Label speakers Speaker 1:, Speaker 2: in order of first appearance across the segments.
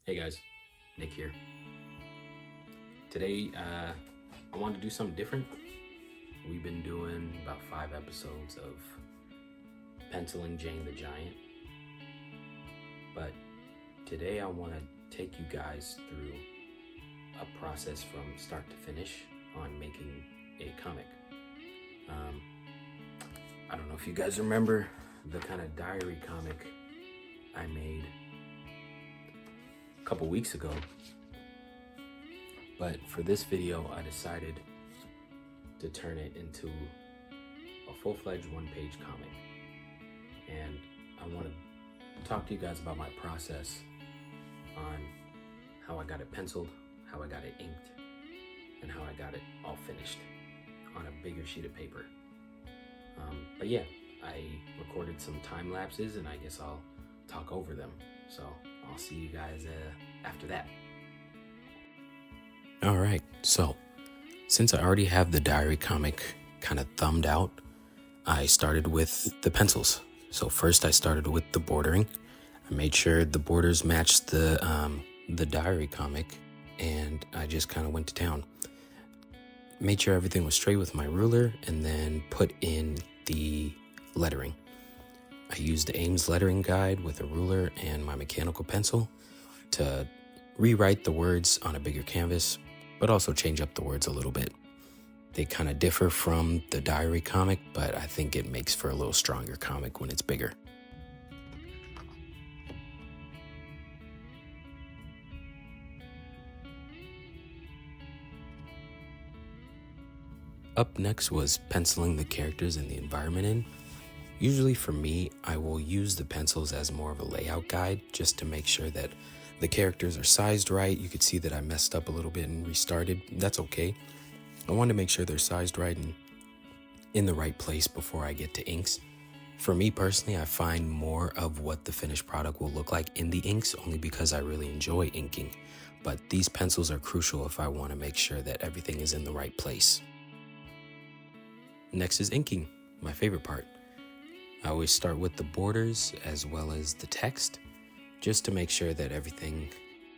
Speaker 1: Hey guys, Nick here. Today, I wanted to do something different. We've been doing about 5 episodes of penciling Jane the Giant, but today I want to take you guys through a process from start to finish on making a comic. I don't know if you guys remember the kind of diary comic I made a couple weeks ago. But for this video, I decided to turn it into a full-fledged one-page comic. And I want to talk to you guys about my process on how I got it penciled, how I got it inked, and how I got it all finished on a bigger sheet of paper. But yeah, I recorded some time lapses and I guess I'll talk over them. So I'll see you guys after that. All right, so since I already have the diary comic kind of thumbed out, I started with the pencils. So first I started with the bordering. I made sure the borders matched the diary comic, and I just kind of went to town. Made sure everything was straight with my ruler, and then put in the lettering. I used the Ames lettering guide with a ruler and my mechanical pencil to rewrite the words on a bigger canvas, but also change up the words a little bit. They kind of differ from the diary comic, but I think it makes for a little stronger comic when it's bigger. Up next was penciling the characters and the environment in. Usually for me, I will use the pencils as more of a layout guide just to make sure that the characters are sized right. You could see that I messed up a little bit and restarted. That's okay. I want to make sure they're sized right and in the right place before I get to inks. For me personally, I find more of what the finished product will look like in the inks only because I really enjoy inking. But these pencils are crucial if I want to make sure that everything is in the right place. Next is inking, my favorite part. I always start with the borders as well as the text, just to make sure that everything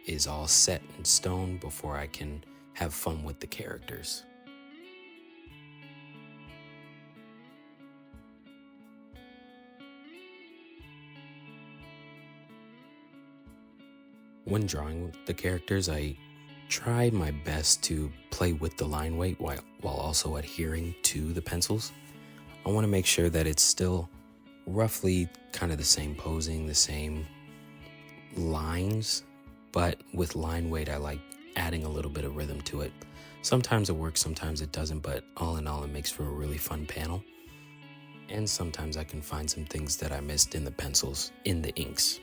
Speaker 1: is all set in stone before I can have fun with the characters. When drawing the characters, I try my best to play with the line weight while also adhering to the pencils. I want to make sure that it's still roughly kind of the same posing, the same lines, but with line weight, I like adding a little bit of rhythm to it. Sometimes it works, sometimes it doesn't, but all in all, it makes for a really fun panel. And sometimes I can find some things that I missed in the pencils, in the inks.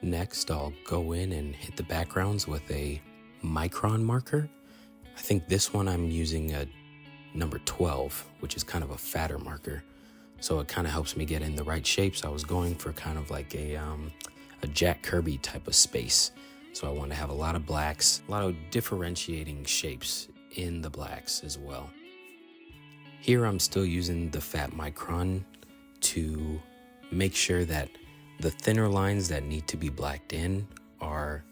Speaker 1: Next, I'll go in and hit the backgrounds with a micron marker. I think this one I'm using a number 12, which is kind of a fatter marker. So it kind of helps me get in the right shapes. I was going for kind of like a Jack Kirby type of space. So I want to have a lot of blacks, a lot of differentiating shapes in the blacks as well. Here I'm still using the fat micron to make sure that the thinner lines that need to be blacked in are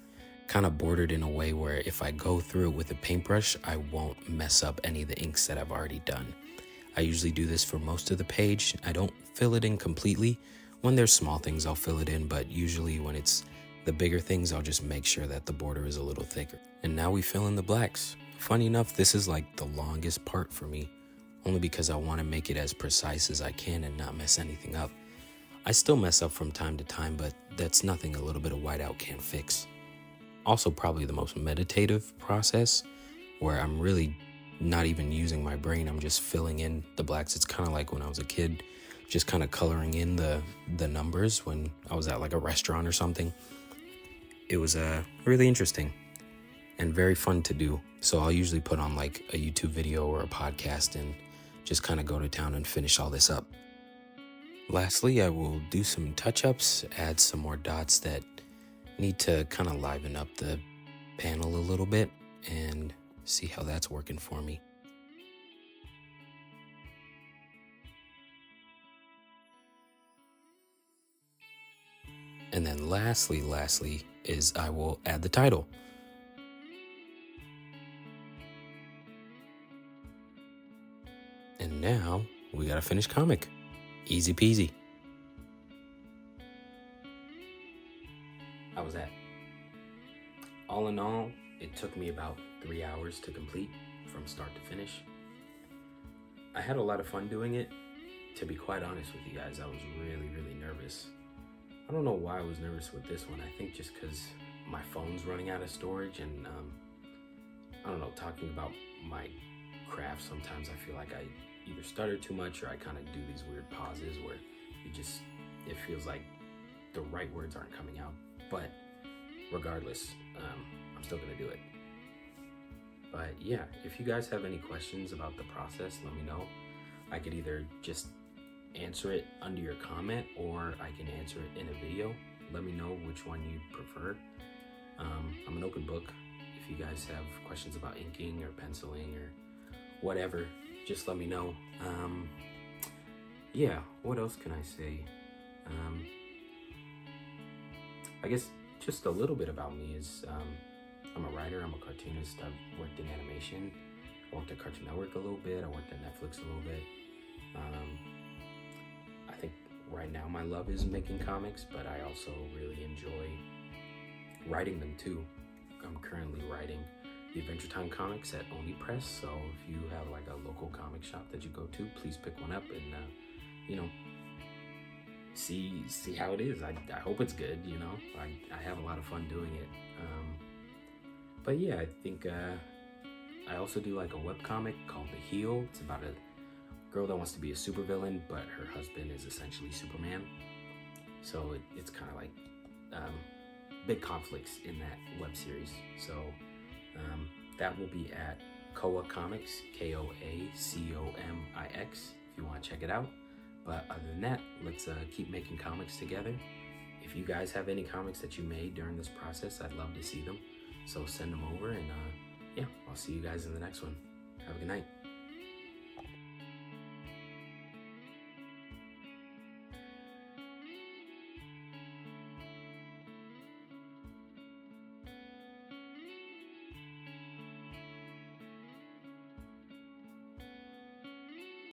Speaker 1: kind of bordered in a way where if I go through it with a paintbrush, I won't mess up any of the inks that I've already done. I usually do this for most of the page. I don't fill it in completely. When there's small things, I'll fill it in, but usually when it's the bigger things, I'll just make sure that the border is a little thicker. And now we fill in the blacks. Funny enough, this is like the longest part for me, only because I want to make it as precise as I can and not mess anything up. I still mess up from time to time, but that's nothing a little bit of whiteout can't fix. Also probably the most meditative process, where I'm really not even using my brain. I'm just filling in the blacks. It's kind of like when I was a kid, just kind of coloring in the numbers when I was at like a restaurant or something. It was really interesting and very fun to do. So I'll usually put on like a YouTube video or a podcast and just kind of go to town and finish all this up. Lastly, I will do some touch-ups, add some more dots that need to kind of liven up the panel a little bit, and see how that's working for me. And then lastly is I will add the title. And now we got a finished comic. Easy peasy. How was that? All in all, it took me about 3 hours to complete from start to finish. I had a lot of fun doing it. To be quite honest with you guys, I was really nervous. I don't know why I was nervous with this one. I think just because my phone's running out of storage, and I don't know, talking about my craft, sometimes I feel like I either stutter too much or I kind of do these weird pauses where it feels like the right words aren't coming out. But regardless, I'm still gonna do it. But yeah, if you guys have any questions about the process, let me know. I could either just answer it under your comment, or I can answer it in a video. Let me know which one you prefer. I'm an open book. If you guys have questions about inking or penciling or whatever, just let me know. Yeah, what else can I say? I guess just a little bit about me is I'm a writer, I'm a cartoonist. I've worked in animation. I worked at Cartoon Network a little bit. I worked at Netflix a little bit. I think right now my love is making comics, but I also really enjoy writing them too. I'm currently writing the Adventure Time comics at Oni Press, so if you have like a local comic shop that you go to, please pick one up and see how it is. I hope it's good. I have a lot of fun doing it. But yeah, I think I also do like a webcomic called The Heel. It's about a girl that wants to be a supervillain, but her husband is essentially Superman. So it's kind of like big conflicts in that web series. So that will be at Koa Comics, KoaComix, if you want to check it out. But other than that, let's keep making comics together. If you guys have any comics that you made during this process, I'd love to see them. So send them over, and yeah, I'll see you guys in the next one. Have a good night.